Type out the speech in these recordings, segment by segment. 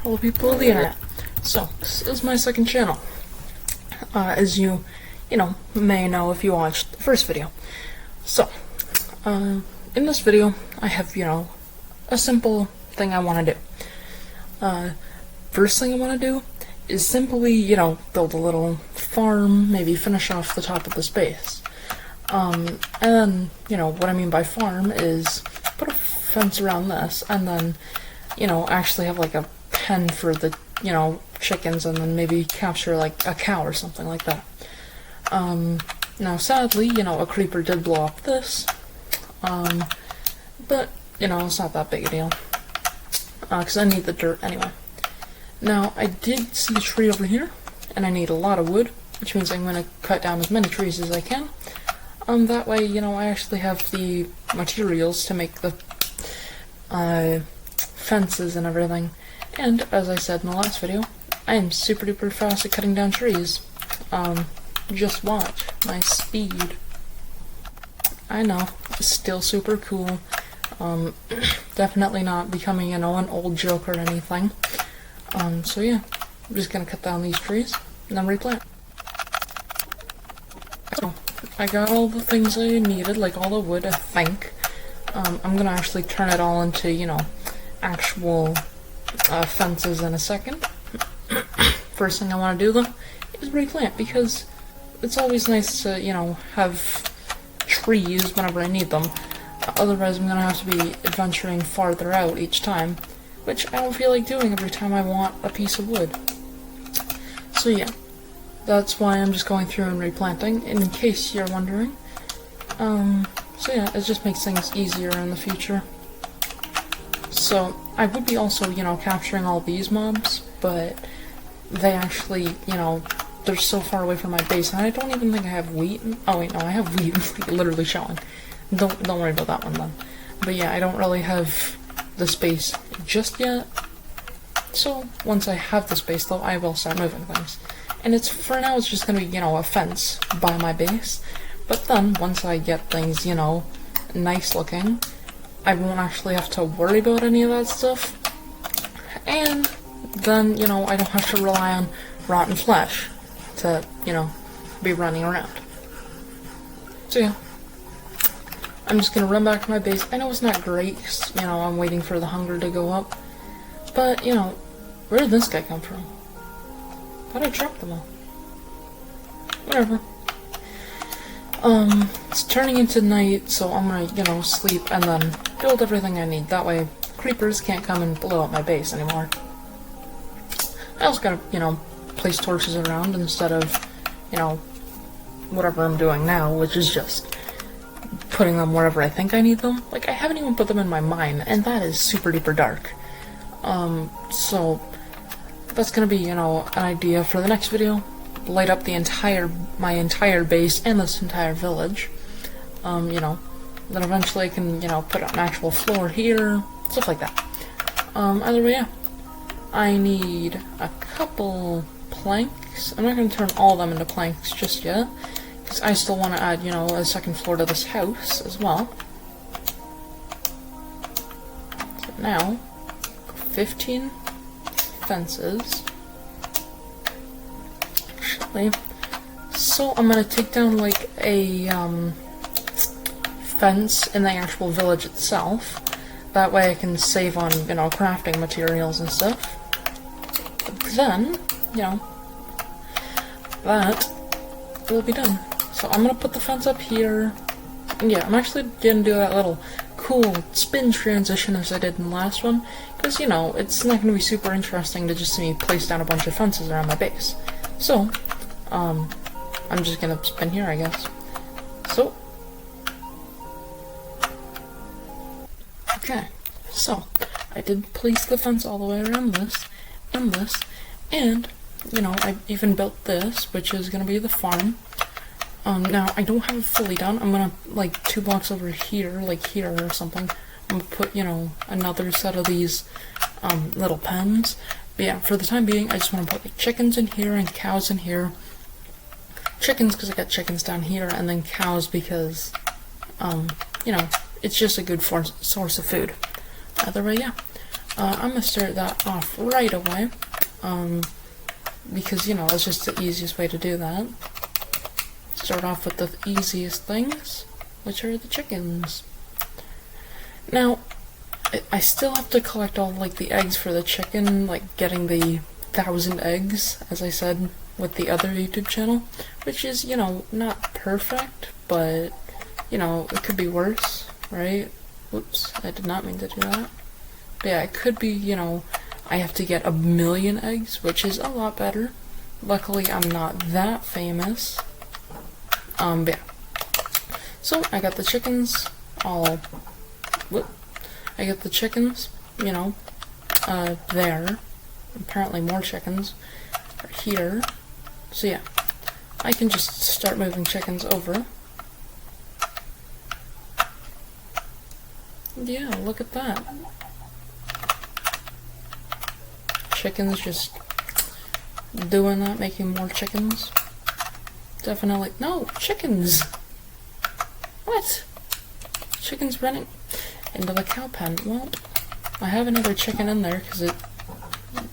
Hello people of the internet. So, this is my second channel. As you may know if you watched the first video. So, in this video, I have, a simple thing I want to do. First thing I want to do is simply, build a little farm, maybe finish off the top of this base. And then, what I mean by farm is put a fence around this, and then, actually have like a pen for the, chickens, and then maybe capture like a cow or something like that. Now sadly, a creeper did blow up this, but, it's not that big a deal, because I need the dirt anyway. Now, I did see a tree over here, and I need a lot of wood, which means I'm going to cut down as many trees as I can. That way, I actually have the materials to make the fences and everything. And, as I said in the last video, I am super duper fast at cutting down trees. Just watch my speed. I know, still super cool. Definitely not becoming, an old joke or anything. So yeah, I'm just gonna cut down these trees and then replant. So, I got all the things I needed, like all the wood, I think. I'm gonna actually turn it all into, actual fences in a second. First thing I want to do though is replant, because it's always nice to, have trees whenever I need them. Otherwise I'm gonna have to be adventuring farther out each time, which I don't feel like doing every time I want a piece of wood. So yeah, that's why I'm just going through and replanting, in case you're wondering. So yeah, it just makes things easier in the future. So, I would be also, capturing all these mobs, but they actually, they're so far away from my base, and I don't even think I have wheat. Oh wait, no, I have wheat literally showing. Don't worry about that one then. But yeah, I don't really have the space just yet. So, once I have the space though, I will start moving things. And for now, it's just gonna be, a fence by my base. But then, once I get things, nice looking, I won't actually have to worry about any of that stuff. And then, I don't have to rely on rotten flesh to, be running around. So yeah, I'm just gonna run back to my base. I know it's not great, 'cause, I'm waiting for the hunger to go up. But, where did this guy come from? How'd I drop them all? Whatever. It's turning into night, so I'm gonna, sleep and then build everything I need. That way, creepers can't come and blow up my base anymore. I also gotta, place torches around instead of, whatever I'm doing now, which is just putting them wherever I think I need them. Like, I haven't even put them in my mine, and that is super duper dark. So, that's gonna be, an idea for the next video. Light up my entire base and this entire village. Then eventually I can, put an actual floor here, stuff like that. Either way, yeah. I need a couple planks. I'm not going to turn all of them into planks just yet, because I still want to add, a second floor to this house as well. So now, 15 fences. So I'm gonna take down like a fence in the actual village itself. That way I can save on, crafting materials and stuff. But then, that will be done. So I'm gonna put the fence up here. And yeah, I'm actually gonna do that little cool spin transition as I did in the last one, because, it's not gonna be super interesting to just see me place down a bunch of fences around my base. So, I'm just gonna spin here, I guess. So, okay, so, I did place the fence all the way around this, and this, and, I even built this, which is gonna be the farm. Now, I don't have it fully done. I'm gonna, like, 2 blocks over here, like here or something, I'm gonna put, another set of these, little pens. But yeah, for the time being, I just want to put, like, chickens in here and cows in here. Chickens because I got chickens down here, and then cows because, it's just a good source of food. Either way, yeah. I'm gonna start that off right away, because, you know, that's just the easiest way to do that. Start off with the easiest things, which are the chickens. Now, I still have to collect all, like, the eggs for the chicken, like, getting the 1,000 eggs, as I said with the other YouTube channel, which is, you know, not perfect, but, you know, it could be worse, right? Whoops, I did not mean to do that. But yeah, it could be, you know, I have to get 1,000,000 eggs, which is a lot better. Luckily, I'm not that famous. But yeah. So, I got the chickens all... Whoop. I got the chickens, you know, there. Apparently more chickens are here. So yeah, I can just start moving chickens over. Yeah, look at that. Chickens just doing that, making more chickens. Definitely. No, chickens! What? Chickens running into the cow pen. Well, I have another chicken in there because it,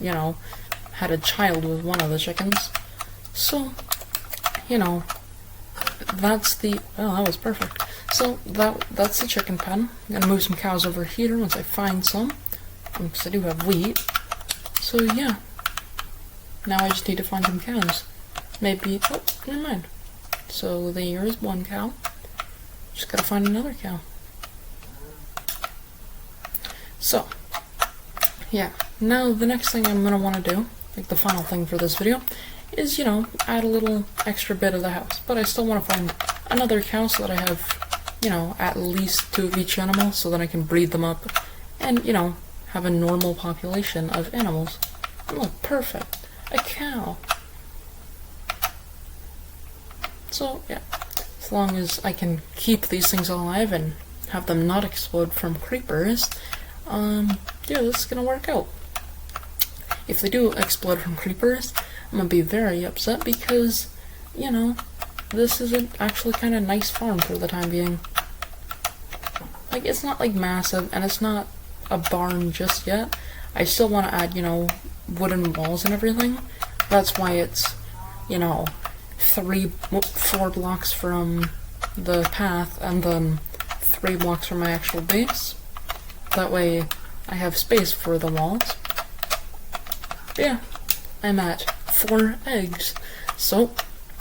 you know, had a child with one of the chickens. So, you know, that's the... Oh, that was perfect. So, that's the chicken pen. I'm gonna move some cows over here once I find some, because I do have wheat. So, yeah. Now I just need to find some cows. Maybe... Oh, never mind. So, there is one cow. Just gotta find another cow. So, yeah. Now, the next thing I'm gonna want to do, like the final thing for this video, is, you know, add a little extra bit of the house. But I still want to find another cow so that I have, you know, at least 2 of each animal so that I can breed them up and, you know, have a normal population of animals. Oh, perfect. A cow. So, yeah. As long as I can keep these things alive and have them not explode from creepers, yeah, this is gonna work out. If they do explode from creepers, I'm gonna be very upset because, you know, this is an actually kind of nice farm for the time being. Like, it's not, like, massive, and it's not a barn just yet. I still want to add, you know, wooden walls and everything. That's why it's, you know, 4 blocks from the path, and then 3 blocks from my actual base. That way, I have space for the walls. Yeah, I'm at 4 eggs, so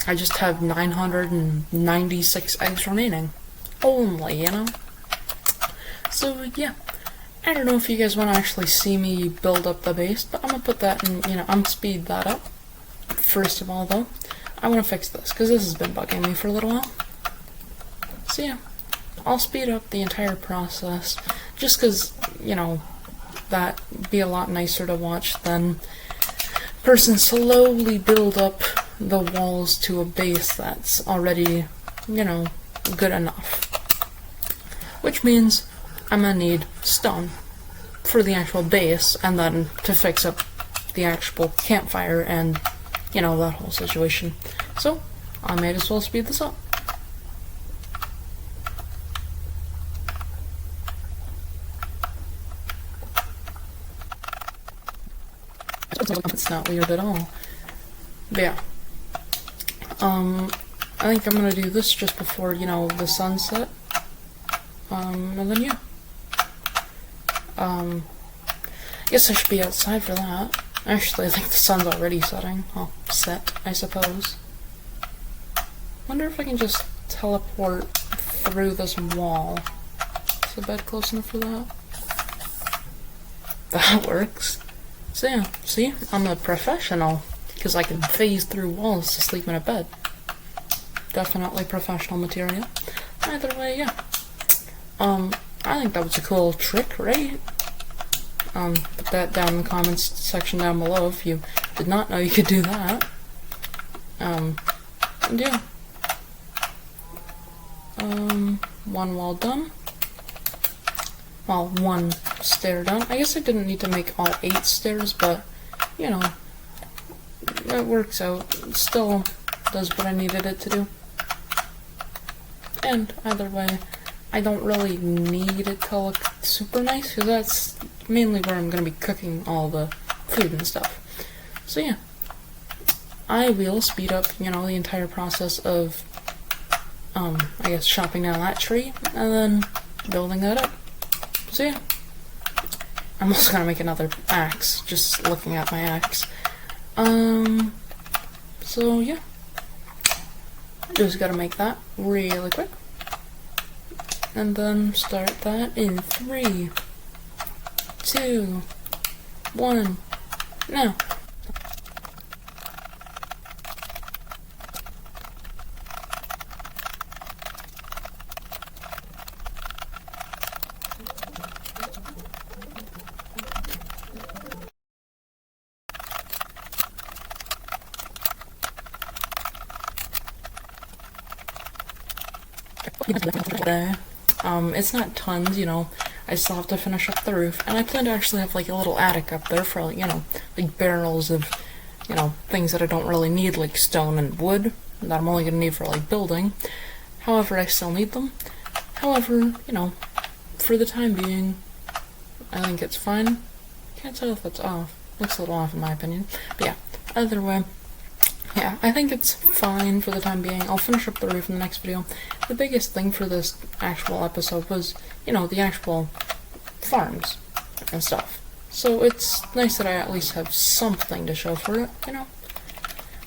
I just have 996 eggs remaining. Only, you know? So, yeah. I don't know if you guys want to actually see me build up the base, but I'm gonna put that in, you know, I'm gonna speed that up. First of all, though, I want to fix this, because this has been bugging me for a little while. So, yeah. I'll speed up the entire process, just because, you know, that'd be a lot nicer to watch than person slowly build up the walls to a base that's already, you know, good enough. Which means I'm gonna need stone for the actual base, and then to fix up the actual campfire and, you know, that whole situation. So, I might as well speed this up. It's not weird at all. But yeah. I think I'm gonna do this just before, you know, the sunset. And then yeah. I guess I should be outside for that. Actually, I think the sun's already setting. Well, set, I suppose. Wonder if I can just teleport through this wall. Is the bed close enough for that? That works. So yeah, see? I'm a professional, because I can phase through walls to sleep in a bed. Definitely professional material. Either way, yeah. I think that was a cool trick, right? Put that down in the comments section down below if you did not know you could do that. And yeah. One wall done. Well, 1 stair done. I guess I didn't need to make all 8 stairs, but, you know, it works out. It still does what I needed it to do. And either way, I don't really need it to look super nice, because that's mainly where I'm going to be cooking all the food and stuff. So yeah, I will speed up, you know, the entire process of, I guess, chopping down that tree, and then building that up. So yeah, I'm also going to make another axe, just looking at my axe. So yeah, just got to make that really quick. And then start that in 3, 2, 1, now. It's not tons, you know, I still have to finish up the roof, and I plan to actually have like a little attic up there for, you know, like barrels of, you know, things that I don't really need, like stone and wood, that I'm only gonna need for like building. However, I still need them. However, you know, for the time being, I think it's fine. Can't tell if it's off. Looks a little off in my opinion. But yeah, either way, yeah, I think it's fine for the time being. I'll finish up the roof in the next video. The biggest thing for this actual episode was, you know, the actual farms and stuff. So it's nice that I at least have something to show for it, you know.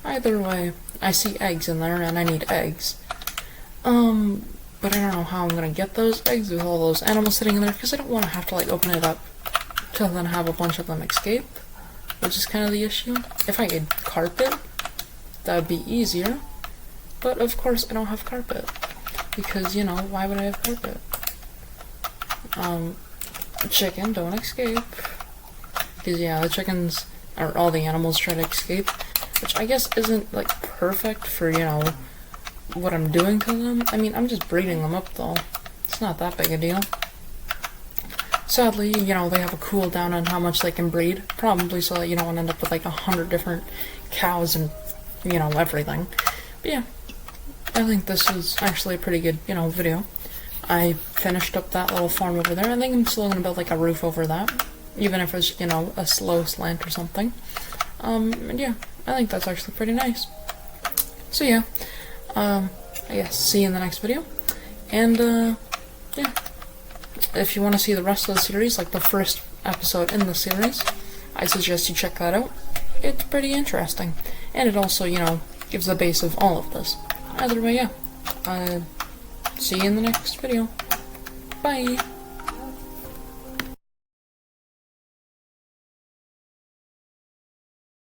Either way, I see eggs in there and I need eggs. But I don't know how I'm gonna get those eggs with all those animals sitting in there, because I don't want to have to like open it up to then have a bunch of them escape, which is kind of the issue. If I could carpet, that would be easier, but of course I don't have carpet, because, you know, why would I have carpet? Chicken, don't escape, because yeah, the chickens, or all the animals try to escape, which I guess isn't like perfect for, you know, what I'm doing to them. I mean, I'm just breeding them up though, it's not that big a deal. Sadly, you know, they have a cooldown on how much they can breed, probably so that you don't end up with like 100 different cows and, you know, everything. But yeah, I think this is actually a pretty good, you know, video. I finished up that little farm over there. I think I'm still gonna build like a roof over that, even if it's, you know, a slow slant or something. And yeah, I think that's actually pretty nice. So yeah, I guess see you in the next video. And yeah, if you want to see the rest of the series, like the first episode in the series, I suggest you check that out. It's pretty interesting, and it also, you know, gives the base of all of this. Either way, yeah, see you in the next video. Bye!